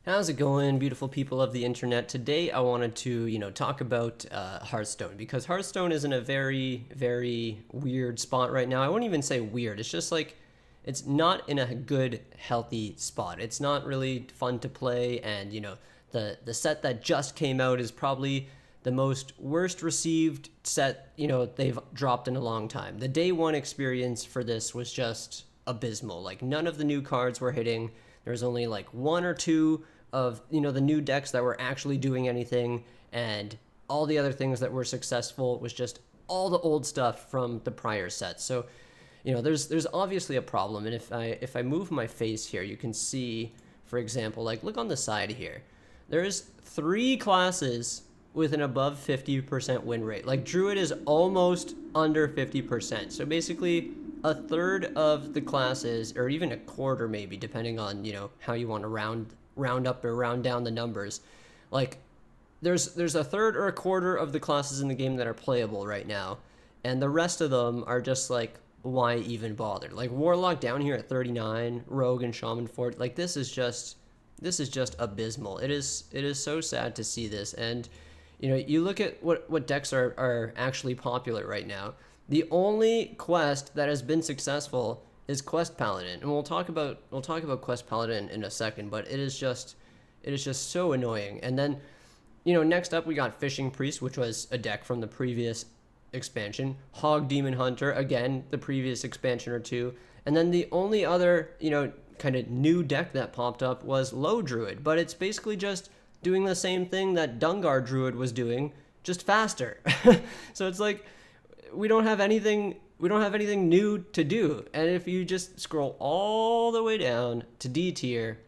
How's it going, beautiful people of the internet? Today I wanted to, talk about Hearthstone because Hearthstone is in a very, very weird spot right now. I won't even say weird. It's just like it's not in a good, healthy spot. It's not really fun to play, and the set that just came out is probably the most worst received set they've dropped in a long time. The day one experience for this was just abysmal. Like none of the new cards were hitting. There's only like one or two of the new decks that were actually doing anything, and all the other things that were successful was just all the old stuff from the prior sets. So there's obviously a problem, and if I move my face here, you can see, for example, like look on the side here, there's 3 classes with an above 50% win rate. Like Druid is almost under 50%, so basically a third of the classes, or even a quarter maybe, depending on how you want to round up or round down the numbers. Like there's a third or a quarter of the classes in the game that are playable right now, and the rest of them are just like, why even bother? Like Warlock down here at 39, Rogue and Shaman 40. Like this is just abysmal. It is so sad to see this. And you look at what decks are actually popular right now. The only quest that has been successful is Quest Paladin, and we'll talk about Quest Paladin in a second. But it is just so annoying. And then next up we got Fishing Priest, which was a deck from the previous expansion. Hog Demon Hunter, again the previous expansion or two. And then the only other kind of new deck that popped up was Low Druid, but it's basically just doing the same thing that Dungar Druid was doing, just faster. So it's like we don't have anything new to do. And if you just scroll all the way down to D tier,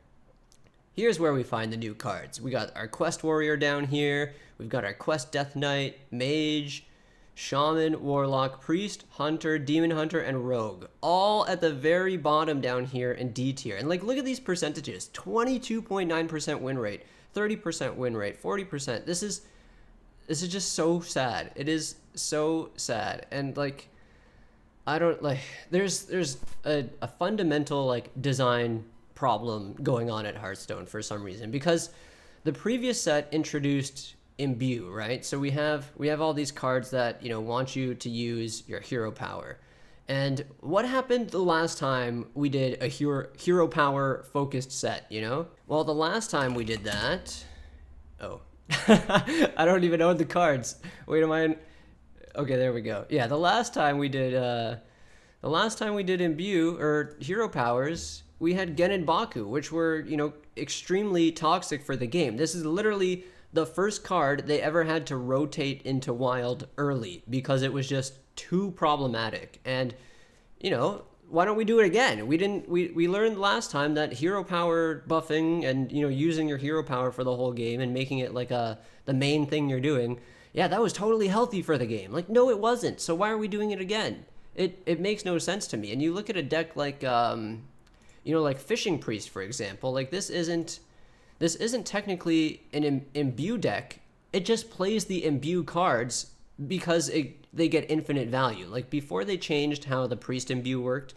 here's where we find the new cards. We got our Quest Warrior down here. We've got our Quest Death Knight, Mage, Shaman, Warlock, Priest, Hunter, Demon Hunter, and Rogue, all at the very bottom down here in D tier. And like, look at these percentages: 22.9% win rate, 30% win rate, 40%. This is just so sad. It is so sad. And like, I don't like, there's a fundamental like design problem going on at Hearthstone for some reason, because the previous set introduced Imbue, right? So we have all these cards that want you to use your hero power. And what happened the last time we did a hero power focused set? Well, the last time we did that, I don't even know the cards. Wait, am I in? Okay, there we go. Yeah, the last time we did Imbue or hero powers, we had Gen and Baku, which were extremely toxic for the game. This is literally the first card they ever had to rotate into wild early because it was just too problematic. And why don't we do it again? We learned last time that hero power buffing and using your hero power for the whole game and making it like the main thing you're doing, yeah, that was totally healthy for the game. Like, no, it wasn't. So why are we doing it again? It makes no sense to me. And you look at a deck like like Fishing Priest, for example. Like this isn't technically an Imbue deck. It just plays the Imbue cards because they get infinite value. Like before they changed how the Priest Imbue worked,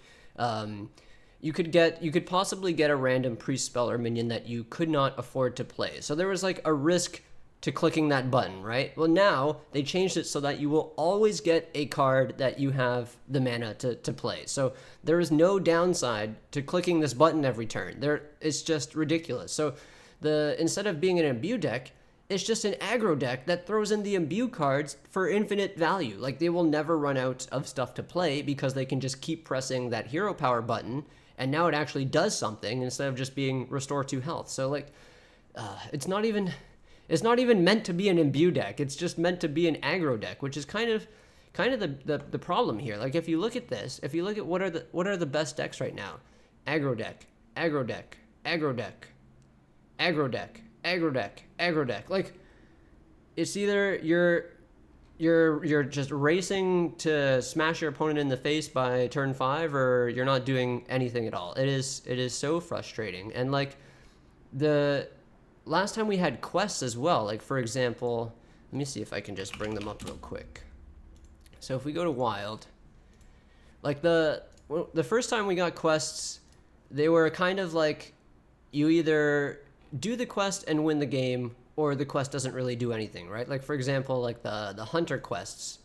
you could possibly get a random Priest spell or minion that you could not afford to play. So there was like a risk to clicking that button, right? Well, now they changed it so that you will always get a card that you have the mana to play. So there is no downside to clicking this button every turn. It's just ridiculous. So instead of being an Imbue deck, it's just an aggro deck that throws in the Imbue cards for infinite value. Like they will never run out of stuff to play because they can just keep pressing that hero power button, and now it actually does something instead of just being restore 2 health. So like, it's not even meant to be an Imbue deck. It's just meant to be an aggro deck, which is kind of the problem here. Like if you look at this, if you look at what are the best decks right now: aggro deck, aggro deck, aggro deck, aggro deck, aggro deck, aggro deck. Like it's either you're just racing to smash your opponent in the face by turn 5, or you're not doing anything at all. It is so frustrating. And like the last time we had quests as well. Like for example, let me see if I can just bring them up real quick. So if we go to Wild, like the first time we got quests, they were kind of like you either do the quest and win the game, or the quest doesn't really do anything, right? Like, for example, like the hunter quests,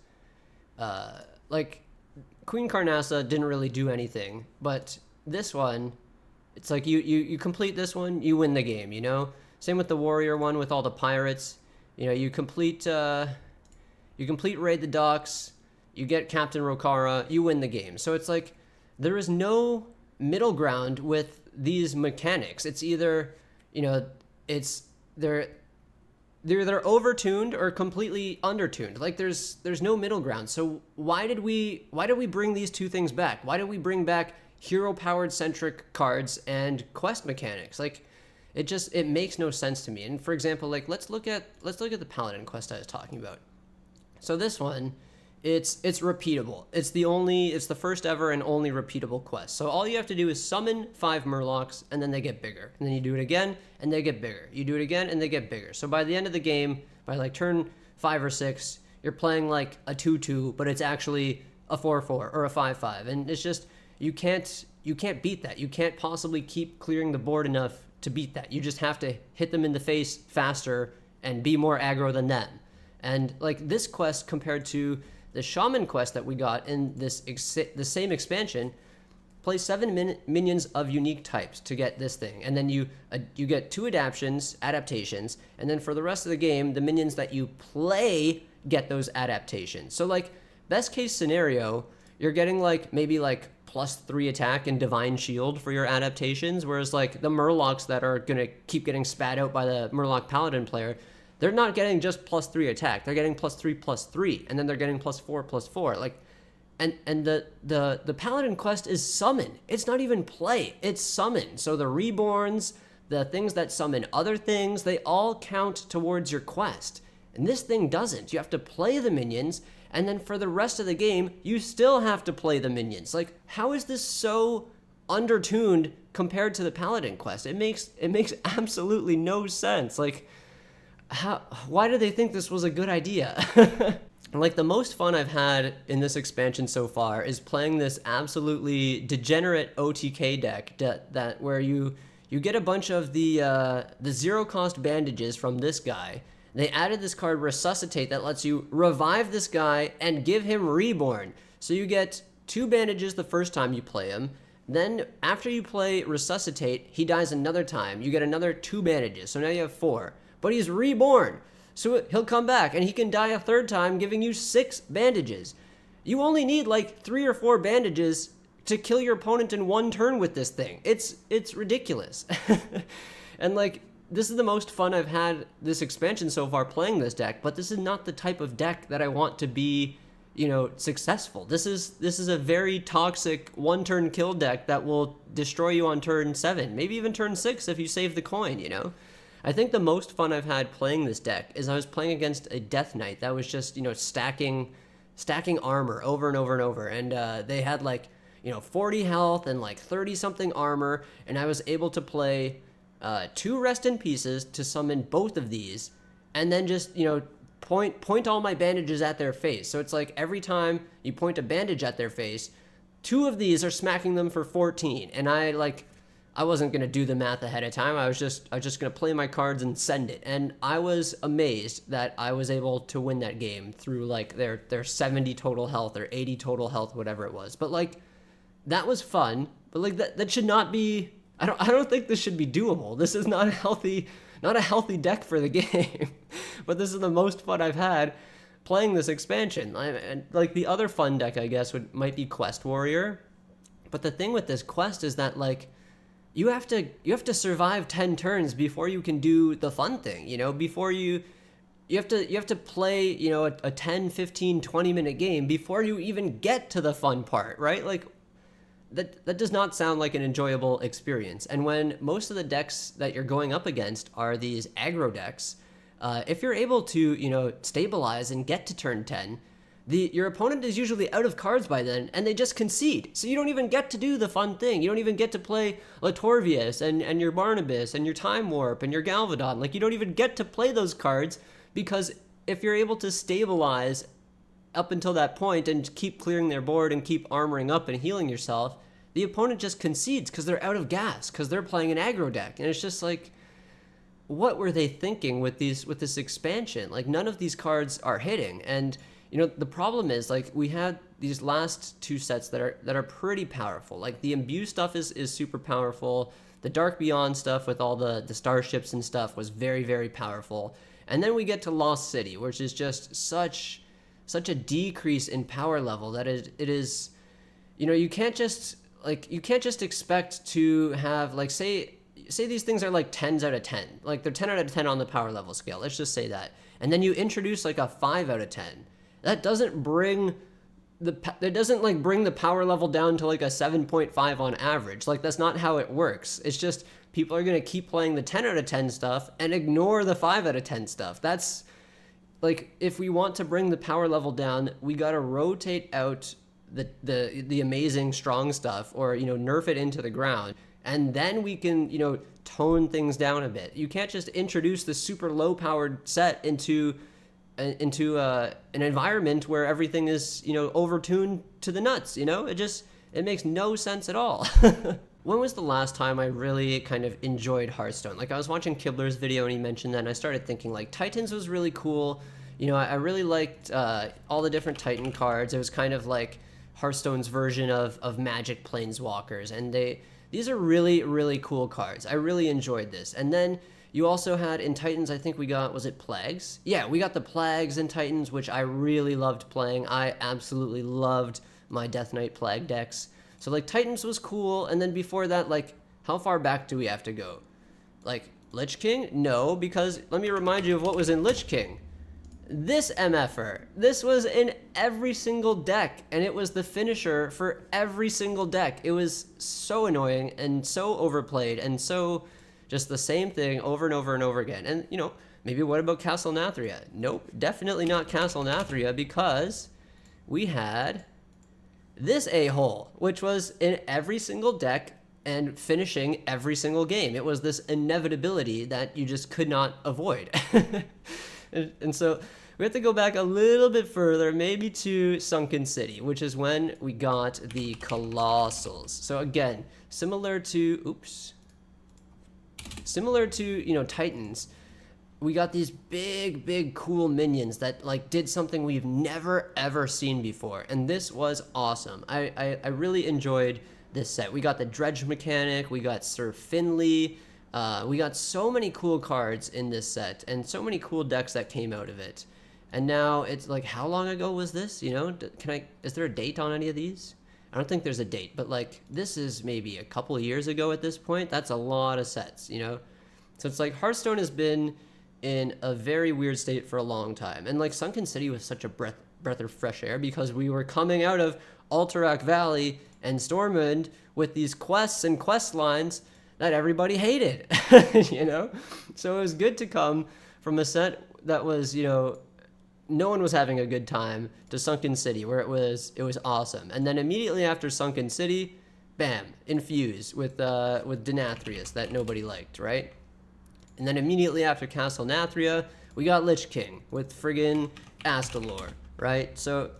like Queen Carnassa didn't really do anything, but this one, it's like you complete this one, you win the game, you know? Same with the warrior one with all the pirates. You know, you complete Raid the Docks, you get Captain Rokara, you win the game. So it's like there is no middle ground with these mechanics. It's either, you know, they're either overtuned or completely undertuned. Like there's no middle ground. So why did we bring these two things back? Why did we bring back hero powered centric cards and quest mechanics? Like it makes no sense to me. And for example, like let's look at the Paladin quest I was talking about. So this one, it's repeatable. It's the first ever and only repeatable quest. So all you have to do is summon 5 Murlocs, and then they get bigger. And then you do it again, and they get bigger. You do it again, and they get bigger. So by the end of the game, by like turn 5 or 6, you're playing like a 2/2, but it's actually a 4/4 or a 5/5. And it's just you can't beat that. You can't possibly keep clearing the board enough to beat that. You just have to hit them in the face faster and be more aggro than them. And like this quest compared to the Shaman quest that we got in the same expansion, play 7 minions of unique types to get this thing. And then you get 2 adaptations, and then for the rest of the game, the minions that you play get those adaptations. So like best case scenario, you're getting like maybe like +3 attack and Divine Shield for your adaptations, whereas like the Murlocs that are gonna keep getting spat out by the Murloc Paladin player, they're not getting just +3 attack. They're getting +3/+3, and then they're getting +4/+4. Like, and the Paladin quest is summon. It's not even play. It's summon. So the reborns, the things that summon other things, they all count towards your quest. And this thing doesn't. You have to play the minions, and then for the rest of the game, you still have to play the minions. Like, how is this so undertuned compared to the Paladin quest? It makes absolutely no sense. Like, why did they think this was a good idea? Like the most fun I've had in this expansion so far is playing this absolutely degenerate OTK deck that where you get a bunch of the 0 cost bandages from this guy. They added this card Resuscitate that lets you revive this guy and give him Reborn. So you get 2 bandages the first time you play him. Then after you play Resuscitate, he dies another time. You get another 2 bandages. So now you have 4. But he's reborn, so he'll come back and he can die a 3rd time, giving you 6 bandages. You only need like 3 or 4 bandages to kill your opponent in 1 turn with this thing. It's ridiculous. And like this is the most fun I've had this expansion so far playing this deck, but this is not the type of deck that I want to be, you know, successful. This is a very toxic 1-turn kill deck that will destroy you on turn 7, maybe even turn 6 if you save the coin, you know? I think the most fun I've had playing this deck is I was playing against a Death Knight that was just, you know, stacking armor over and over and over. And they had like, you know, 40 health and like 30 something armor. And I was able to play 2 Rest in Pieces to summon both of these. And then just, you know, point all my bandages at their face. So it's like every time you point a bandage at their face, 2 of these are smacking them for 14. And I wasn't going to do the math ahead of time. I was just going to play my cards and send it. And I was amazed that I was able to win that game through like their 70 total health or 80 total health, whatever it was. But like that was fun, but like that should not be, I don't think this should be doable. This is not a healthy deck for the game. But this is the most fun I've had playing this expansion. And like the other fun deck I guess might be Quest Warrior. But the thing with this quest is that like you have to survive 10 turns before you can do the fun thing, you know, before you have to play, you know, a 10, 15, 20-minute game before you even get to the fun part, right? Like that does not sound like an enjoyable experience. And when most of the decks that you're going up against are these aggro decks, if you're able to, you know, stabilize and get to turn 10, your opponent is usually out of cards by then, and they just concede. So you don't even get to do the fun thing. You don't even get to play Latorvius and your Barnabas and your Time Warp and your Galvadon. Like, you don't even get to play those cards, because if you're able to stabilize up until that point and keep clearing their board and keep armoring up and healing yourself, the opponent just concedes because they're out of gas, because they're playing an aggro deck. And it's just like, what were they thinking with this expansion? Like, none of these cards are hitting. And the problem is, like, we had these last two sets that are pretty powerful. Like, the Imbue stuff is super powerful. The Dark Beyond stuff with all the starships and stuff was very, very powerful. And then we get to Lost City, which is just such a decrease in power level that it is, you can't just expect to have, like, say these things are like 10s out of 10. Like, they're 10 out of 10 on the power level scale. Let's just say that. And then you introduce like a 5 out of 10. That doesn't bring the power level down to like a 7.5 on average. Like, that's not how it works. It's just people are going to keep playing the 10 out of 10 stuff and ignore the 5 out of 10 stuff. That's like, if we want to bring the power level down, we got to rotate out the amazing strong stuff, or nerf it into the ground, and then we can tone things down a bit. You can't just introduce the super low powered set into an environment where everything is overtuned to the nuts. It makes no sense at all. When was the last time I really kind of enjoyed Hearthstone? Like, I was watching Kibler's video and he mentioned that, and I started thinking, like, Titans was really cool. I really liked all the different Titan cards. It was kind of like Hearthstone's version of Magic Planeswalkers, and these are really, really cool cards. I really enjoyed this. And then you also had in Titans, I think we got, was it Plagues? Yeah, we got the Plagues in Titans, which I really loved playing. I absolutely loved my Death Knight Plague decks. So, like, Titans was cool, and then before that, like, how far back do we have to go? Like, Lich King? No, because let me remind you of what was in Lich King. This MFR. This was in every single deck, and it was the finisher for every single deck. It was so annoying and so overplayed and so just the same thing over and over and over again. And, maybe what about Castle Nathria? Nope, definitely not Castle Nathria, because we had this a-hole, which was in every single deck and finishing every single game. It was this inevitability that you just could not avoid. and so we have to go back a little bit further, maybe to Sunken City, which is when we got the Colossals. So again, similar to Titans, we got these big cool minions that, like, did something we've never ever seen before, and this was awesome. I really enjoyed this set. We got the dredge mechanic, we got Sir Finley, we got so many cool cards in this set and so many cool decks that came out of it. And now it's like, how long ago was this? Is there a date on any of these? I don't think there's a date, but, like, this is maybe a couple of years ago at this point. That's a lot of sets, So it's like Hearthstone has been in a very weird state for a long time. And, like, Sunken City was such a breath of fresh air, because we were coming out of Alterac Valley and Stormwind with these quests and quest lines that everybody hated, So it was good to come from a set that was, no one was having a good time, to Sunken City, where it was awesome. And then immediately after Sunken City, bam, Infuse with Denathrius that nobody liked, right? And then immediately after Castle Nathria, we got Lich King with friggin' Astalor, right? So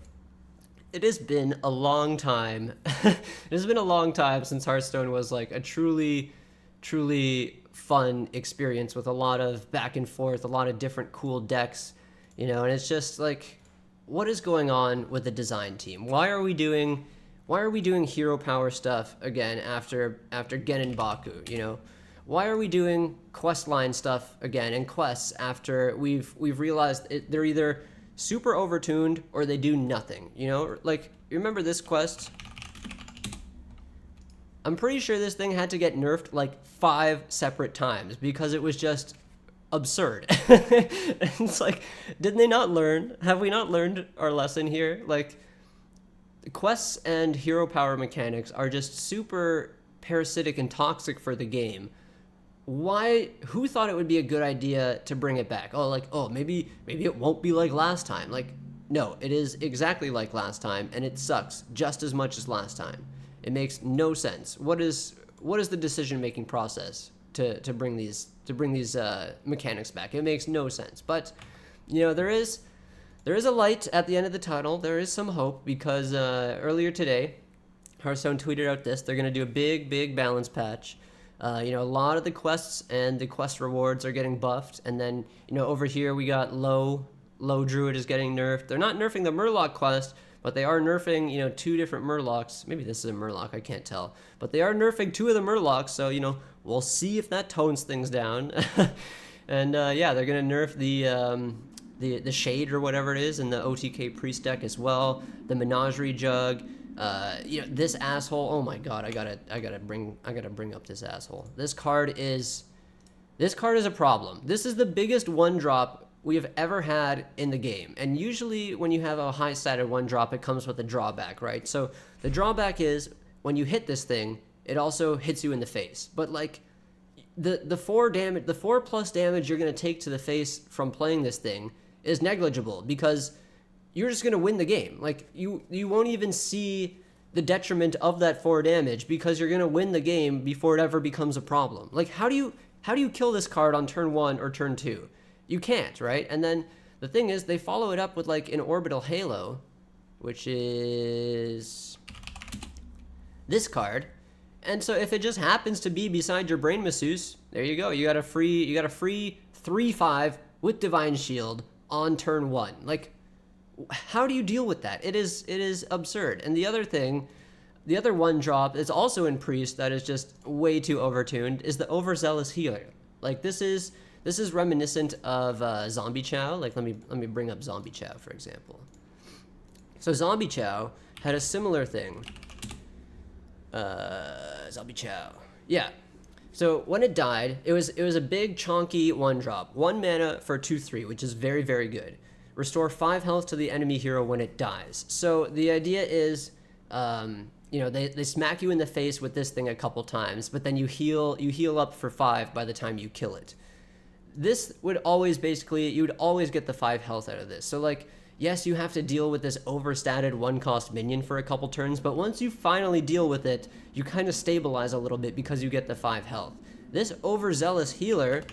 it has been a long time. It has been a long time since Hearthstone was, like, a truly fun experience with a lot of back and forth, a lot of different cool decks, and it's just like, what is going on with the design team? Why are we doing hero power stuff again after Genin Baku, Why are we doing quest line stuff again and quests after we've realized they're either super overtuned or they do nothing, Like, you remember this quest? I'm pretty sure this thing had to get nerfed like 5 separate times because it was just absurd. It's like, did they not learn? Have we not learned our lesson here? Like, quests and hero power mechanics are just super parasitic and toxic for the game. Who thought it would be a good idea to bring it back? Maybe it won't be like last time. Like, no, it is exactly like last time, and it sucks just as much as last time. It makes no sense. What is the decision-making process to bring these mechanics back? It makes no sense. But there is a light at the end of the tunnel. There is some hope, because earlier today, Hearthstone tweeted out this. They're going to do a big balance patch, A lot of the quests and the quest rewards are getting buffed, and then over here we got low druid is getting nerfed. They're not nerfing the Murloc quest, but they are nerfing two different Murlocs. Maybe this is a Murloc, I can't tell, but they are nerfing two of the Murlocs. So we'll see if that tones things down. And yeah, they're gonna nerf the shade or whatever it is in the OTK priest deck as well. The menagerie jug. This asshole. Oh my god, I gotta bring up this asshole. This card is a problem. This is the biggest one drop we have ever had in the game. And usually when you have a high statted one drop, it comes with a drawback, right? So the drawback is when you hit this thing, it also hits you in the face. But like the 4 plus damage you're gonna take to the face from playing this thing is negligible, because you're just gonna win the game. Like you won't even see the detriment of that 4 damage, because you're gonna win the game before it ever becomes a problem. Like how do you kill this card on turn 1 or turn 2? You can't, right? And then the thing is, they follow it up with like an orbital halo, which is this card. And so if it just happens to be beside your Brain Masseuse, there you go. You got a free 3/5 with Divine Shield on turn 1. Like, how do you deal with that? It is absurd. And the other one drop is also in Priest that is just way too overtuned, is the Overzealous Healer. Like this is reminiscent of Zombie Chow. Like let me bring up Zombie Chow, for example. So Zombie Chow had a similar thing. Zombie Chow. Yeah. So when it died, it was a big chonky one drop. 1 mana for 2/3, which is very, very good. Restore 5 health to the enemy hero when it dies. So the idea is, they smack you in the face with this thing a couple times, but then you heal up for 5 by the time you kill it. This would always you would always get the 5 health out of this. So like, yes, you have to deal with this overstated 1-cost minion for a couple turns, but once you finally deal with it, you kind of stabilize a little bit because you get the 5 health. This Overzealous Healer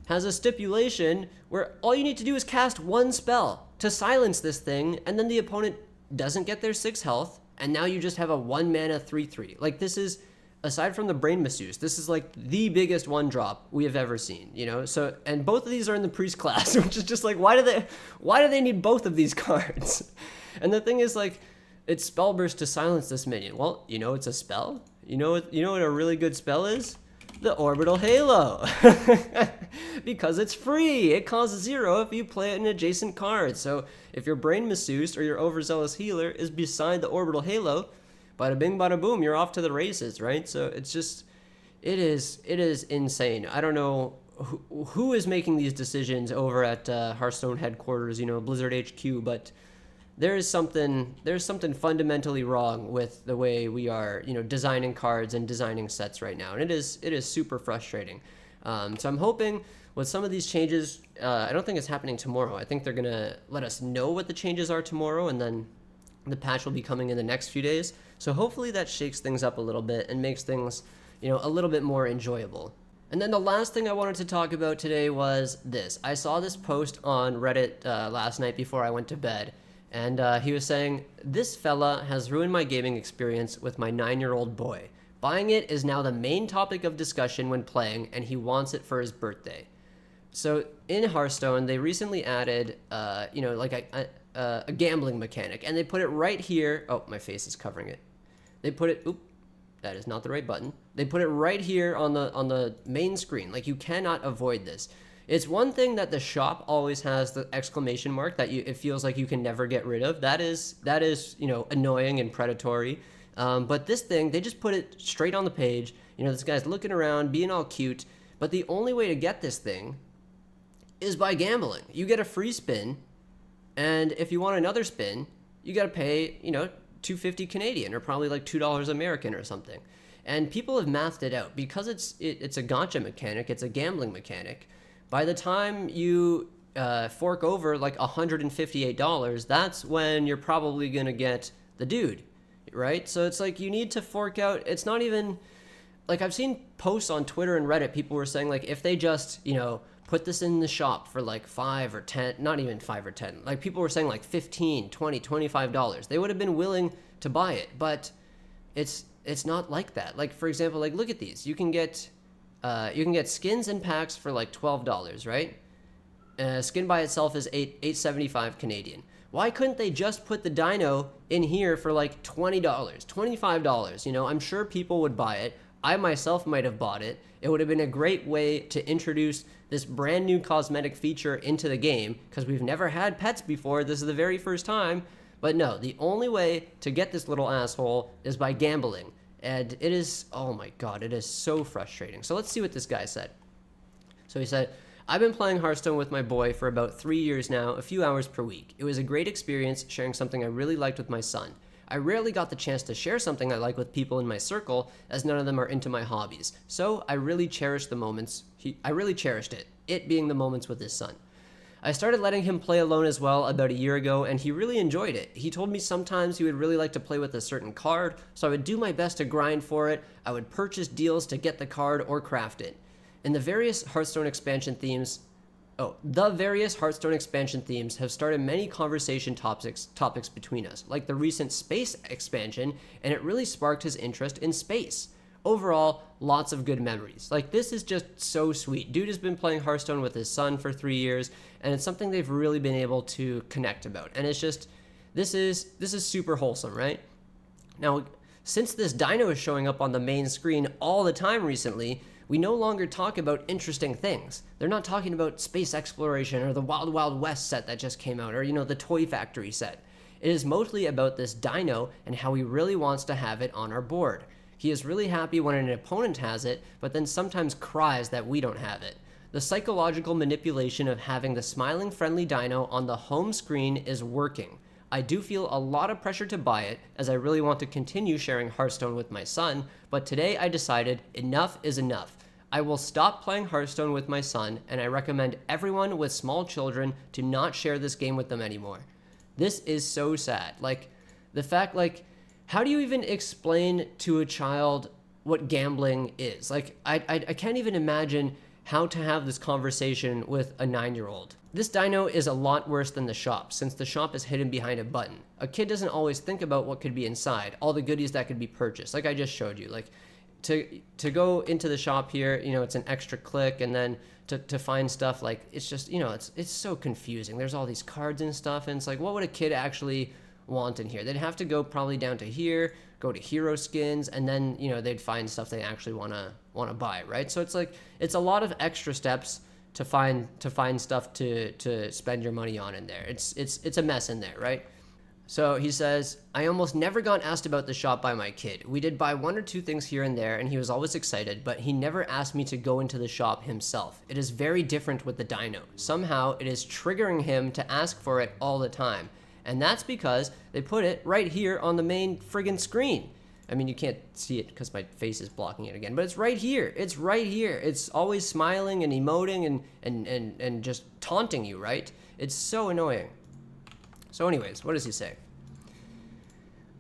has a stipulation where all you need to do is cast 1 spell to silence this thing, and then the opponent doesn't get their 6 health, and now you just have a 1 mana 3/3. Like this is, aside from the Brain Masseuse, this is like the biggest one drop we have ever seen, So, and both of these are in the Priest class, which is just like, why do they need both of these cards? And the thing is, like, it's Spellburst to silence this minion. Well, it's a spell. You know what a really good spell is? The Orbital Halo. Because it's free. It costs 0 if you play it in adjacent cards. So if your Brain Masseuse or your Overzealous Healer is beside the Orbital Halo, bada bing, bada boom, you're off to the races, right? So it's just, it is insane. I don't know who is making these decisions over at Hearthstone headquarters, Blizzard HQ, but there's something fundamentally wrong with the way we are, designing cards and designing sets right now, and it is super frustrating. So I'm hoping with some of these changes, I don't think it's happening tomorrow. I think they're gonna let us know what the changes are tomorrow, and then the patch will be coming in the next few days. So hopefully that shakes things up a little bit and makes things, a little bit more enjoyable. And then the last thing I wanted to talk about today was this. I saw this post on Reddit last night before I went to bed, and he was saying, "This fella has ruined my gaming experience with my 9-year-old boy. Buying it is now the main topic of discussion when playing, and he wants it for his birthday." So in Hearthstone, they recently added, a gambling mechanic, and they put it right here. Oh, my face is covering it. They put it, that is not the right button. They put it right here on the main screen. Like, you cannot avoid this. It's one thing that the shop always has the exclamation mark that it feels like you can never get rid of. That is annoying and predatory. But this thing, they just put it straight on the page. This guy's looking around, being all cute. But the only way to get this thing is by gambling. You get a free spin, and if you want another spin, you got to pay, $2.50 Canadian, or probably like $2 American or something. And people have mathed it out because it's a gacha mechanic. It's a gambling mechanic. By the time you fork over like $158, that's when you're probably gonna get the dude, right? So it's like you need to fork out. It's not even like, I've seen posts on Twitter and Reddit. People were saying like, if they just put this in the shop for like 5 or 10, not even 5 or 10. Like, people were saying like $15, $20, $25. They would have been willing to buy it, but it's it's not like that. Like, for example, like, look at these. You can get skins and packs for like $12, right? Skin by itself is $8.75 Canadian. Why couldn't they just put the dino in here for like $20, $25? You know, I'm sure people would buy it. I myself might have bought it. It would have been a great way to introduce this brand new cosmetic feature into the game, because we've never had pets before. This is the very first time. But no, the only way to get this little asshole is by gambling. And it is, oh my god, it is so frustrating. So let's see what this guy said. So he said, I've been playing Hearthstone with my boy for about 3 years now, a few hours per week. It was a great experience sharing something I really liked with my son. I rarely got the chance to share something I like with people in my circle, as none of them are into my hobbies. So I really cherished the moments. I really cherished it being the moments with his son. I started letting him play alone as well about a year ago, and he really enjoyed it. He told me sometimes he would really like to play with a certain card, so I would do my best to grind for it. I would purchase deals to get the card or craft it. In the various Hearthstone expansion themes, have started many conversation topics between us, like the recent space expansion, and it really sparked his interest in space. Overall, lots of good memories. Like, this is just so sweet. Dude has been playing Hearthstone with his son for 3 years, and it's something they've really been able to connect about. And it's just, this is super wholesome, right? Now, since this dino is showing up on the main screen all the time recently, we no longer talk about interesting things. They're not talking about space exploration or the Wild Wild West set that just came out, or, you know, the Toy Factory set. It is mostly about this dino and how he really wants to have it on our board. He is really happy when an opponent has it, but then sometimes cries that we don't have it. The psychological manipulation of having the smiling, friendly dino on the home screen is working. I do feel a lot of pressure to buy it, as I really want to continue sharing Hearthstone with my son, but today I decided enough is enough. I will stop playing Hearthstone with my son, and I recommend everyone with small children to not share this game with them anymore. This is so sad. Like, the fact, like, how do you even explain to a child what gambling is? Like, I can't even imagine how to have this conversation with a 9-year-old. This dino is a lot worse than the shop, since the shop is hidden behind a button. A kid doesn't always think about what could be inside, all the goodies that could be purchased, like I just showed you. Like, to go into the shop here, you know, it's an extra click, and then to find stuff, like, it's just, you know, it's so confusing. There's all these cards and stuff, and it's like, what would a kid actually want in here? They'd have to go probably down to here, go to hero skins, and then, you know, they'd find stuff they actually want to buy, right? So it's like, it's a lot of extra steps to find stuff to spend your money on in there. It's a mess in there, right? So he says, I almost never got asked about the shop by my kid. We did buy 1 or 2 things here and there, and he was always excited, but he never asked me to go into the shop himself. It is very different with the dino. Somehow it is triggering him to ask for it all the time. And that's because they put it right here on the main friggin' screen. I mean, you can't see it because my face is blocking it again, but it's right here. It's right here. It's always smiling and emoting and just taunting you, right? It's so annoying. So anyways, what does he say?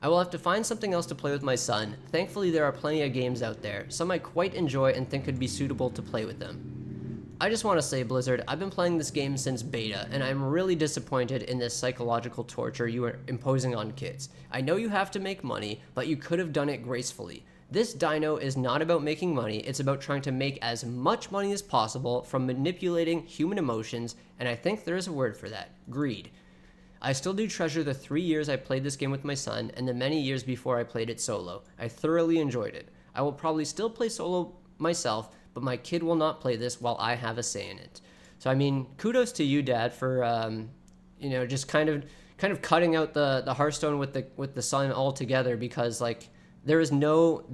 I will have to find something else to play with my son. Thankfully, there are plenty of games out there, some I quite enjoy and think could be suitable to play with them. I just want to say, Blizzard, I've been playing this game since beta, and I'm really disappointed in this psychological torture you are imposing on kids. I know you have to make money, but you could have done it gracefully. This dino is not about making money, it's about trying to make as much money as possible from manipulating human emotions, and I think there is a word for that: greed. I still do treasure the 3 years I played this game with my son, and the many years before I played it solo. I thoroughly enjoyed it. I will probably still play solo myself, but my kid will not play this while I have a say in it. So I mean, kudos to you, Dad, for you know, just kind of cutting out the Hearthstone with the son altogether, because like there is no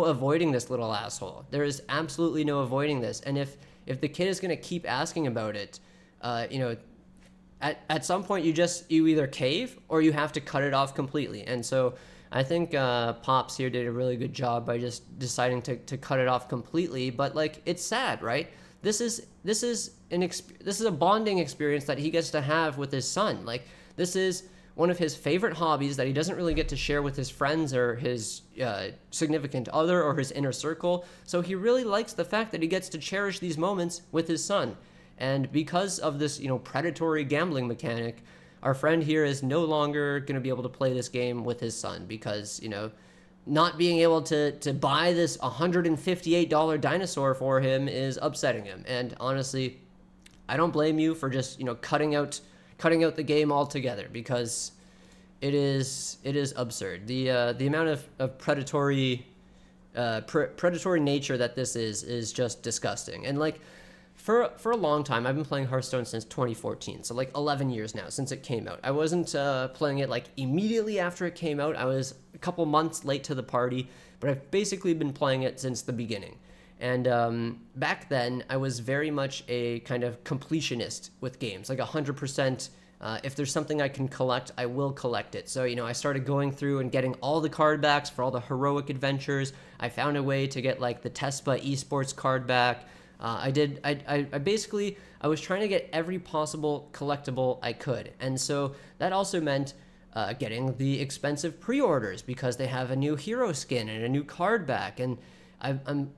avoiding this little asshole. There is absolutely no avoiding this. And if the kid is gonna keep asking about it, you know, at some point you either cave or you have to cut it off completely. And so I think Pops here did a really good job by just deciding to cut it off completely. But like, it's sad, right? This is a bonding experience that he gets to have with his son. Like, this is one of his favorite hobbies that he doesn't really get to share with his friends or his significant other or his inner circle. So he really likes the fact that he gets to cherish these moments with his son. And because of this, you know, predatory gambling mechanic, our friend here is no longer going to be able to play this game with his son, because, you know, not being able to buy this $158 dinosaur for him is upsetting him. And honestly, I don't blame you for just, cutting out the game altogether, because it is absurd. The amount of predatory nature that this is just disgusting. And like, for a long time, I've been playing Hearthstone since 2014, so like 11 years now since it came out. I wasn't playing it like immediately after it came out. I was a couple months late to the party, but I've basically been playing it since the beginning. And back then, I was very much a kind of completionist with games, like 100%. If there's something I can collect, I will collect it. So, I started going through and getting all the card backs for all the heroic adventures. I found a way to get like the Tespa esports card back. I basically, I was trying to get every possible collectible I could. And so that also meant getting the expensive pre-orders, because they have a new hero skin and a new card back. And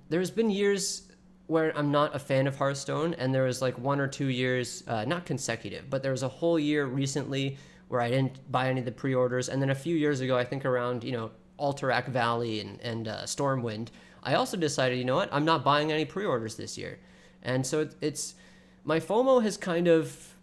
there's been years where I'm not a fan of Hearthstone, and there was like 1 or 2 years, not consecutive, but there was a whole year recently where I didn't buy any of the pre-orders. And then a few years ago, I think around, Alterac Valley and Stormwind, I also decided, you know what, I'm not buying any pre-orders this year. And so it's my FOMO has kind of,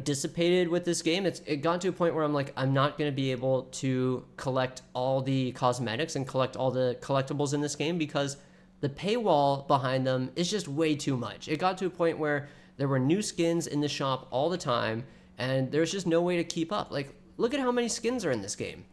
dissipated with this game. It got to a point where I'm like, I'm not going to be able to collect all the cosmetics and collect all the collectibles in this game, because the paywall behind them is just way too much. It got to a point where there were new skins in the shop all the time, and there's just no way to keep up. Like, look at how many skins are in this game.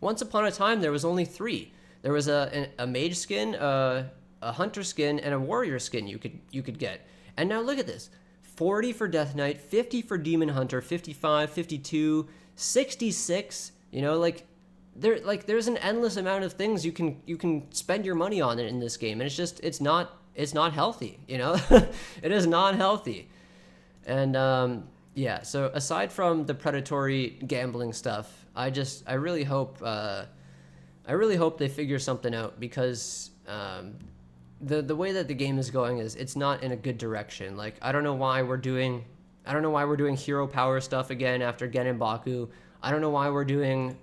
Once upon a time, there was only 3. There was a mage skin, a hunter skin, and a warrior skin you could get. And now look at this: 40 for Death Knight, 50 for Demon Hunter, 55, 52, 66. There's an endless amount of things you can spend your money on in this game, and it's not healthy. It is not healthy. And yeah, so aside from the predatory gambling stuff, I really hope they figure something out, because the way that the game is going is it's not in a good direction. Like, I don't know why we're doing hero power stuff again after Gen and Baku. I don't know why we're doing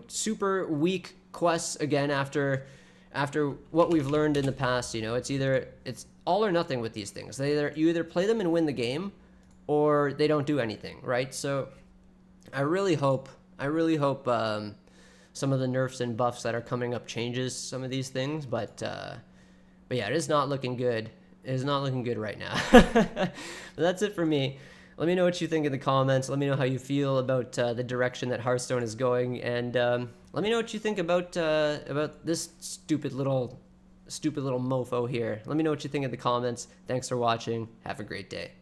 super weak quests again after what we've learned in the past. It's all or nothing with these things. You either play them and win the game, or they don't do anything, right? So I really hope some of the nerfs and buffs that are coming up changes some of these things, but yeah, it is not looking good. It is not looking good right now. But that's it for me. Let me know what you think in the comments. Let me know how you feel about the direction that Hearthstone is going, and let me know what you think about this stupid little mofo here. Let me know what you think in the comments. Thanks for watching. Have a great day.